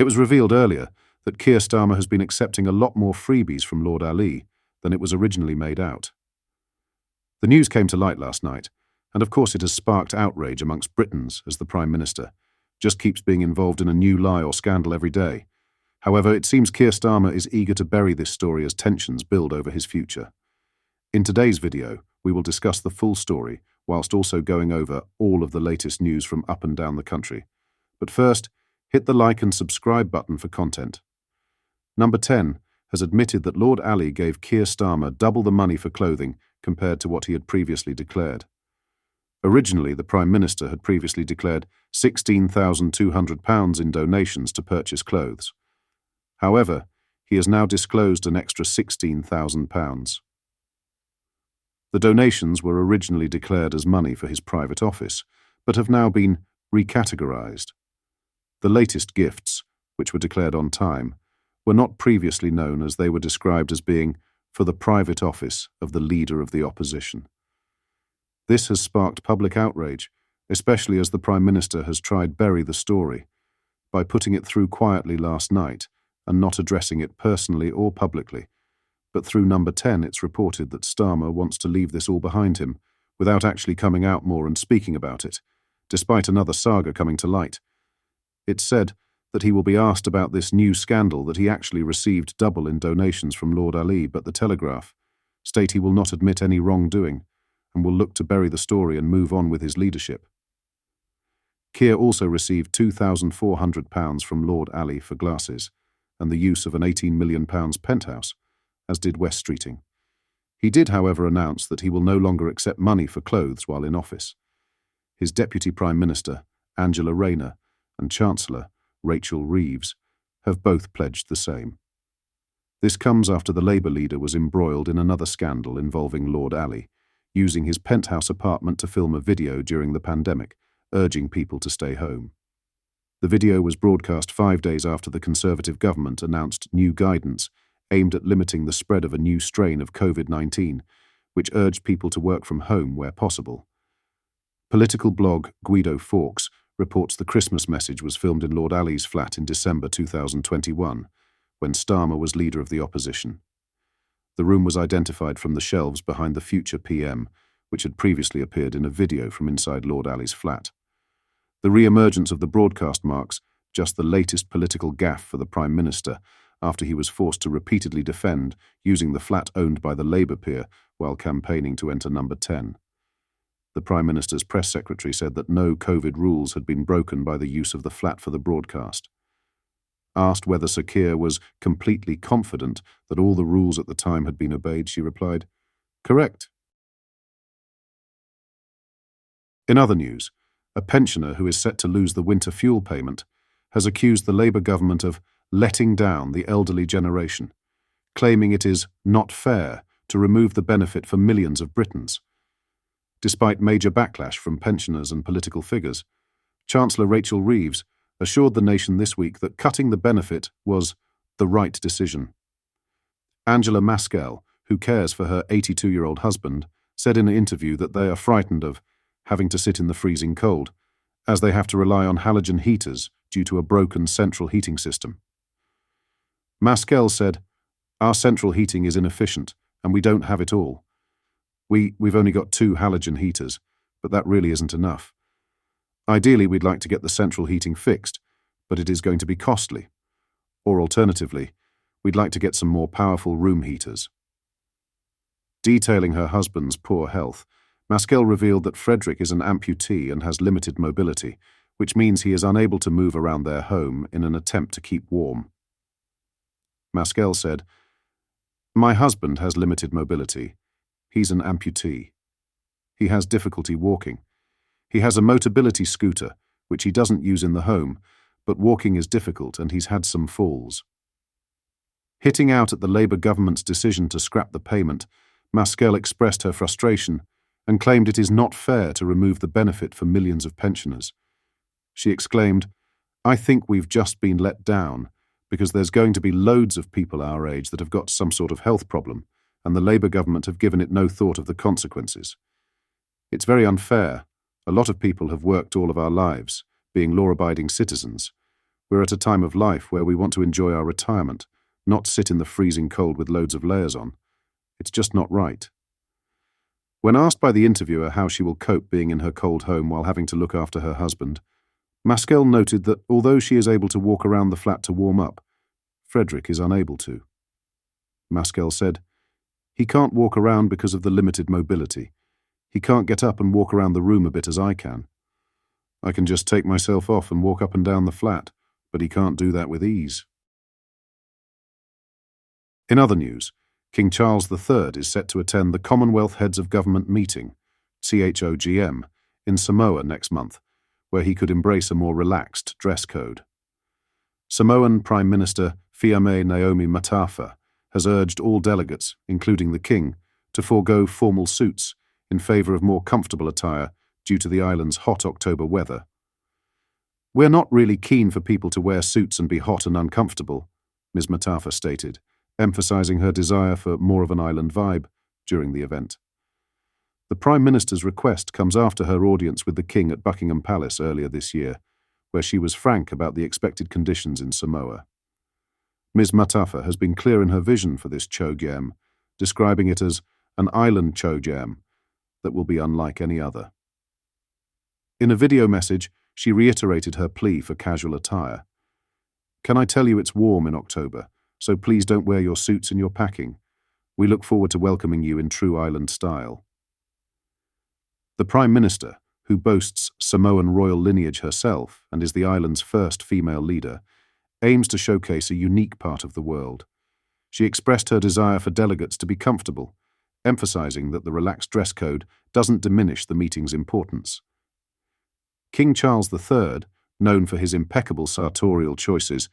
It was revealed earlier that Keir Starmer has been accepting a lot more freebies from Lord Ali than it was originally made out. The news came to light last night, and of course it has sparked outrage amongst Britons as the Prime Minister just keeps being involved in a new lie or scandal every day. However, it seems Keir Starmer is eager to bury this story as tensions build over his future. In today's video, we will discuss the full story, whilst also going over all of the latest news from up and down the country. But first, hit the like and subscribe button for content. Number 10 has admitted that Lord Ali gave Keir Starmer double the money for clothing compared to what he had previously declared. Originally, the Prime Minister had previously declared £16,200 in donations to purchase clothes. However, he has now disclosed an extra £16,000. The donations were originally declared as money for his private office, but have now been recategorised. The latest gifts, which were declared on time, were not previously known as they were described as being for the private office of the Leader of the Opposition. This has sparked public outrage, especially as the Prime Minister has tried bury the story by putting it through quietly last night and not addressing it personally or publicly. But through Number 10 it's reported that Starmer wants to leave this all behind him without actually coming out more and speaking about it, despite another saga coming to light. It's said that he will be asked about this new scandal that he actually received double in donations from Lord Ali, but the Telegraph state he will not admit any wrongdoing and will look to bury the story and move on with his leadership. Keir also received £2,400 from Lord Ali for glasses and the use of an £18 million penthouse, as did West Streeting. He did, however, announce that he will no longer accept money for clothes while in office. His Deputy Prime Minister, Angela Rayner, and Chancellor, Rachel Reeves, have both pledged the same. This comes after the Labour leader was embroiled in another scandal involving Lord Ali, using his penthouse apartment to film a video during the pandemic, urging people to stay home. The video was broadcast 5 days after the Conservative government announced new guidance aimed at limiting the spread of a new strain of COVID-19, which urged people to work from home where possible. Political blog Guido Fawkes reports the Christmas message was filmed in Lord Ali's flat in December 2021, when Starmer was Leader of the Opposition. The room was identified from the shelves behind the future PM, which had previously appeared in a video from inside Lord Ali's flat. The re-emergence of the broadcast marks just the latest political gaffe for the Prime Minister after he was forced to repeatedly defend using the flat owned by the Labour peer while campaigning to enter Number 10. The Prime Minister's press secretary said that no COVID rules had been broken by the use of the flat for the broadcast. Asked whether Sir Keir was completely confident that all the rules at the time had been obeyed, she replied, "Correct." In other news, a pensioner who is set to lose the winter fuel payment has accused the Labour government of letting down the elderly generation, claiming it is not fair to remove the benefit for millions of Britons. Despite major backlash from pensioners and political figures, Chancellor Rachel Reeves assured the nation this week that cutting the benefit was the right decision. Angela Maskell, who cares for her 82-year-old husband, said in an interview that they are frightened of having to sit in the freezing cold, as they have to rely on halogen heaters due to a broken central heating system. Maskell said, "Our central heating is inefficient, and we don't have it all. We've only got 2 halogen heaters, but that really isn't enough. Ideally, we'd like to get the central heating fixed, but it is going to be costly. Or alternatively, we'd like to get some more powerful room heaters." Detailing her husband's poor health, Maskell revealed that Frederick is an amputee and has limited mobility, which means he is unable to move around their home in an attempt to keep warm. Maskell said, "My husband has limited mobility. He's an amputee. He has difficulty walking. He has a Motability scooter, which he doesn't use in the home, but walking is difficult and he's had some falls." Hitting out at the Labour government's decision to scrap the payment, Maskell expressed her frustration and claimed it is not fair to remove the benefit for millions of pensioners. She exclaimed, "I think we've just been let down because there's going to be loads of people our age that have got some sort of health problem, and the Labour government have given it no thought of the consequences. It's very unfair. A lot of people have worked all of our lives, being law-abiding citizens. We're at a time of life where we want to enjoy our retirement, not sit in the freezing cold with loads of layers on. It's just not right. When asked by the interviewer how she will cope being in her cold home while having to look after her husband, Maskell noted that although she is able to walk around the flat to warm up, Frederick is unable to. Maskell said, "He can't walk around because of the limited mobility. He can't get up and walk around the room a bit as I can. I can just take myself off and walk up and down the flat, but he can't do that with ease." In other news, King Charles III is set to attend the Commonwealth Heads of Government meeting, CHOGM, in Samoa next month, where he could embrace a more relaxed dress code. Samoan Prime Minister Fiame Naomi Matafa has urged all delegates, including the King, to forego formal suits in favour of more comfortable attire due to the island's hot October weather. "We're not really keen for people to wear suits and be hot and uncomfortable," Ms. Matafa stated, emphasising her desire for more of an island vibe during the event. The Prime Minister's request comes after her audience with the King at Buckingham Palace earlier this year, where she was frank about the expected conditions in Samoa. Ms. Matafa has been clear in her vision for this Chogyam, describing it as an island Chogyam that will be unlike any other. In a video message, she reiterated her plea for casual attire. "Can I tell you it's warm in October, so please don't wear your suits in your packing. We look forward to welcoming you in true island style." The Prime Minister, who boasts Samoan royal lineage herself and is the island's first female leader, aims to showcase a unique part of the world. She expressed her desire for delegates to be comfortable, emphasising that the relaxed dress code doesn't diminish the meeting's importance. King Charles III, known for his impeccable sartorial choices,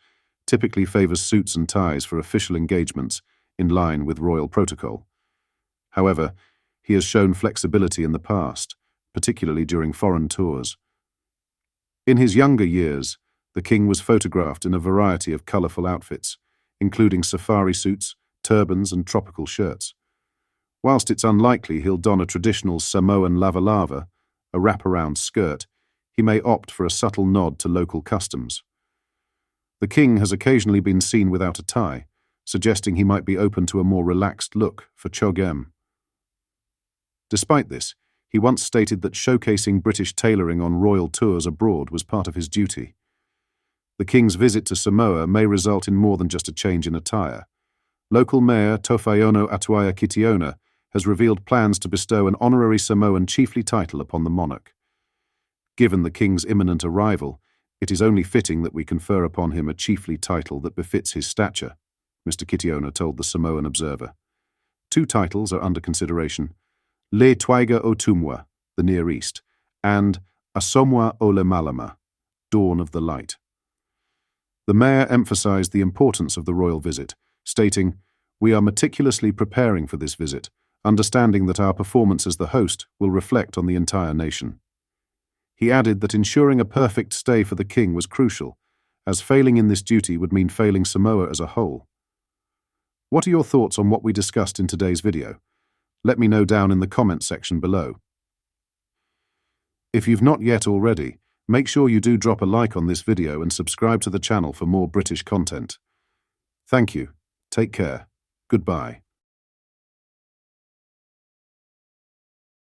typically favours suits and ties for official engagements in line with royal protocol. However, he has shown flexibility in the past, particularly during foreign tours. In his younger years, the King was photographed in a variety of colourful outfits, including safari suits, turbans and tropical shirts. Whilst it's unlikely he'll don a traditional Samoan lava, a wraparound skirt, he may opt for a subtle nod to local customs. The King has occasionally been seen without a tie, suggesting he might be open to a more relaxed look for Chogyam. Despite this, he once stated that showcasing British tailoring on royal tours abroad was part of his duty. The King's visit to Samoa may result in more than just a change in attire. Local Mayor Tofaiono Atuaya Kitiona has revealed plans to bestow an honorary Samoan chiefly title upon the monarch. Given the King's imminent arrival, it is only fitting that we confer upon him a chiefly title that befits his stature, Mr. Kitiona told the Samoan Observer. 2 titles are under consideration: Le Twaiga o Tumwa, the Near East, and Asomwa o Le Malama, Dawn of the Light. The mayor emphasised the importance of the royal visit, stating, "We are meticulously preparing for this visit, understanding that our performance as the host will reflect on the entire nation." He added that ensuring a perfect stay for the King was crucial, as failing in this duty would mean failing Samoa as a whole. What are your thoughts on what we discussed in today's video? Let me know down in the comments section below. If you've not yet already, make sure you do drop a like on this video and subscribe to the channel for more British content. Thank you. Take care. Goodbye.